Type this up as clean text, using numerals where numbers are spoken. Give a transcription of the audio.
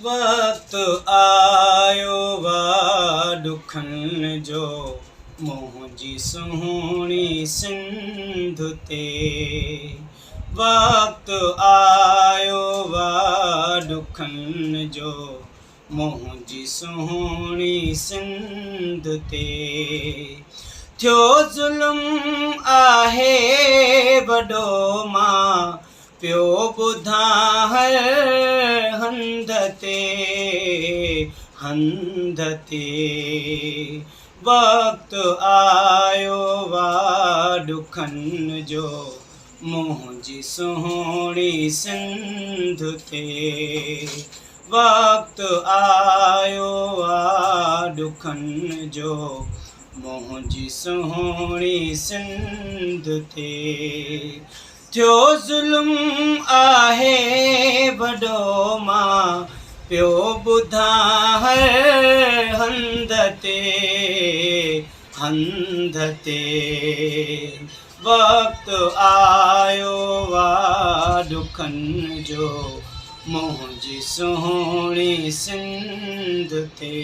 वक्त आयो वा दुखन जो मुंहिंजी सुहिणी सिंध ते। वक्त आयो वा दुखन जो मुंहिंजी सुहिणी सिंध ते। थियो ज़ुल्म आहे वॾो मां पियो ॿुधां हर हंध ते हंध ते। वक्त आयो वा दुखन जो मुंहिंजी सुहिणी सिंध ते। वक्त आयो वा दुखन जो मुंहिंजी सुहिणी सिंध ते। थियो ज़ुल्म आहे वॾो मां पियो ॿुधां हर हंध ते हंध ते। वक्त आयो वा दुखन जो मुंहिंजी सुहिणी सिंध ते।